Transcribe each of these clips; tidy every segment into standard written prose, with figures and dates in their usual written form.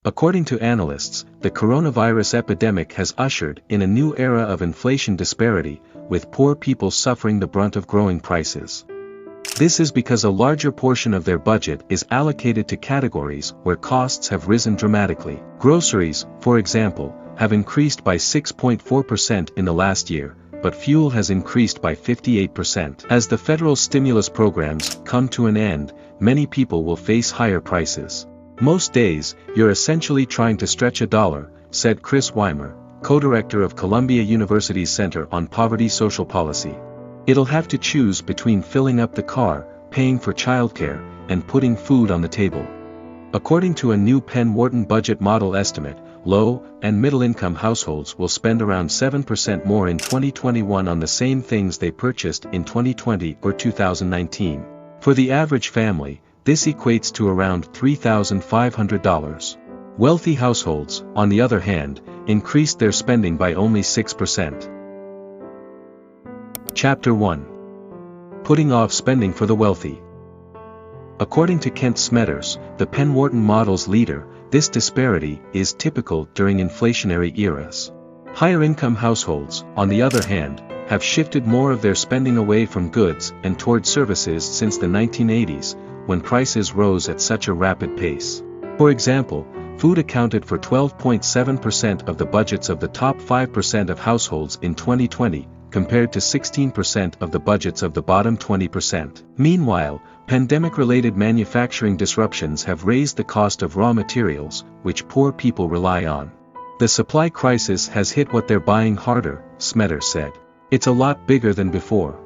According to analysts, the coronavirus epidemic has ushered in a new era of inflation disparity, with poor people suffering the brunt of growing prices. This is because a larger portion of their budget is allocated to categories where costs have risen dramatically. Groceries, for example, have increased by 6.4% in the last year, but fuel has increased by 58%. As the federal stimulus programs come to an end, many people will face higher prices. Most days, you're essentially trying to stretch a dollar, said Chris Wimer, co-director of Columbia University's Center on Poverty Social Policy. It'll have to choose between filling up the car, paying for childcare, and putting food on the table. According to a new Penn Wharton budget model estimate, low- and middle-income households will spend around 7% more in 2021 on the same things they purchased in 2020 or 2019. For the average family, this equates to around $3,500. Wealthy households, on the other hand, increased their spending by only 6%. Chapter 1. Putting off spending for the wealthy. According to Kent Smetters, the Penn Wharton model's leader, this disparity is typical during inflationary eras. Higher-income households, on the other hand, have shifted more of their spending away from goods and toward services since the 1980s, when prices rose at such a rapid pace. For example, food accounted for 12.7% of the budgets of the top 5% of households in 2020, compared to 16% of the budgets of the bottom 20%. Meanwhile, pandemic-related manufacturing disruptions have raised the cost of raw materials, which poor people rely on. The supply crisis has hit what they're buying harder, Smetters said. It's a lot bigger than before.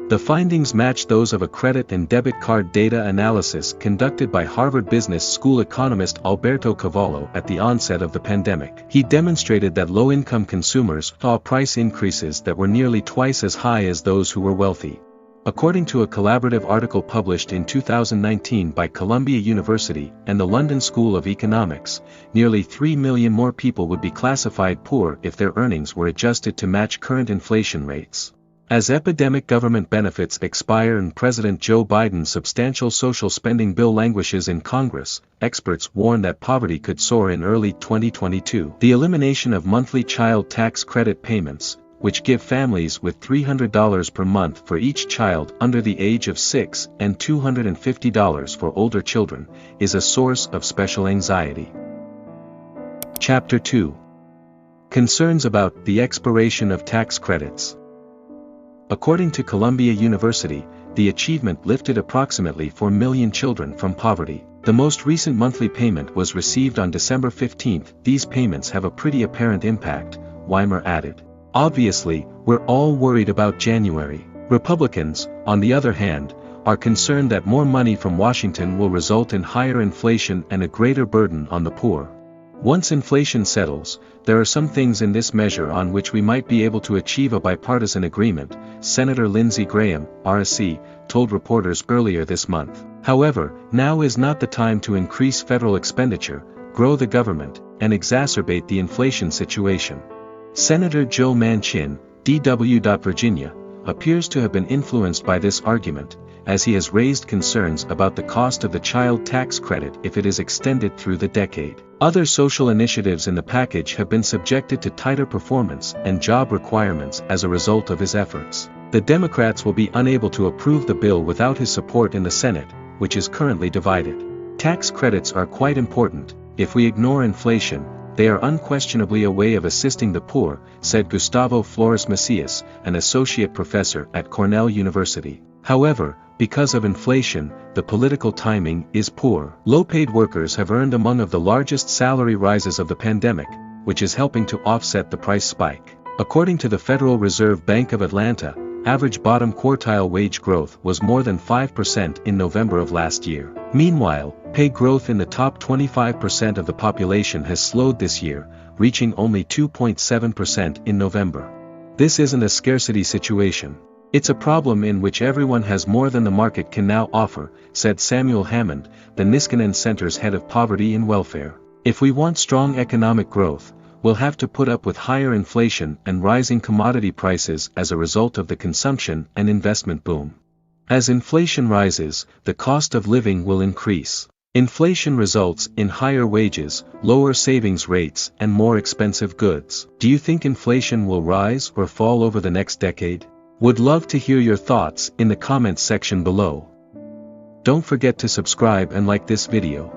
The findings match those of a credit and debit card data analysis conducted by Harvard Business School economist Alberto Cavallo at the onset of the pandemic. He demonstrated that low-income consumers saw price increases that were nearly twice as high as those who were wealthy. According to a collaborative article published in 2019 by Columbia University and the London School of Economics, nearly 3 million more people would be classified poor if their earnings were adjusted to match current inflation rates. As epidemic government benefits expire and President Joe Biden's substantial social spending bill languishes in Congress, experts warn that poverty could soar in early 2022. The elimination of monthly child tax credit payments, which give families with $300 per month for each child under the age of 6 and $250 for older children, is a source of special anxiety. Chapter 2. Concerns about the expiration of tax credits. According to Columbia University, the achievement lifted approximately 4 million children from poverty. The most recent monthly payment was received on December 15. These payments have a pretty apparent impact, Wimer added. Obviously, we're all worried about January. Republicans, on the other hand, are concerned that more money from Washington will result in higher inflation and a greater burden on the poor. Once inflation settles, there are some things in this measure on which we might be able to achieve a bipartisan agreement, Senator Lindsey Graham, RSC, told reporters earlier this month. However, now is not the time to increase federal expenditure, grow the government, and exacerbate the inflation situation. Senator Joe Manchin, D.W. Virginia, appears to have been influenced by this argument, as he has raised concerns about the cost of the child tax credit if it is extended through the decade. Other social initiatives in the package have been subjected to tighter performance and job requirements as a result of his efforts. The Democrats will be unable to approve the bill without his support in the Senate, which is currently divided. Tax credits are quite important. If we ignore inflation, they are unquestionably a way of assisting the poor, said Gustavo Flores Macias, an associate professor at Cornell University. However, because of inflation, the political timing is poor. Low-paid workers have earned among of the largest salary rises of the pandemic, which is helping to offset the price spike. According to the Federal Reserve Bank of Atlanta, average bottom quartile wage growth was more than 5% in November of last year. Meanwhile, pay growth in the top 25% of the population has slowed this year, reaching only 2.7% in November. This isn't a scarcity situation. It's a problem in which everyone has more than the market can now offer, said Samuel Hammond, the Niskanen Center's head of poverty and welfare. If we want strong economic growth, we'll have to put up with higher inflation and rising commodity prices as a result of the consumption and investment boom. As inflation rises, the cost of living will increase. Inflation results in higher wages, lower savings rates, and more expensive goods. Do you think inflation will rise or fall over the next decade? Would love to hear your thoughts in the comments section below. Don't forget to subscribe and like this video.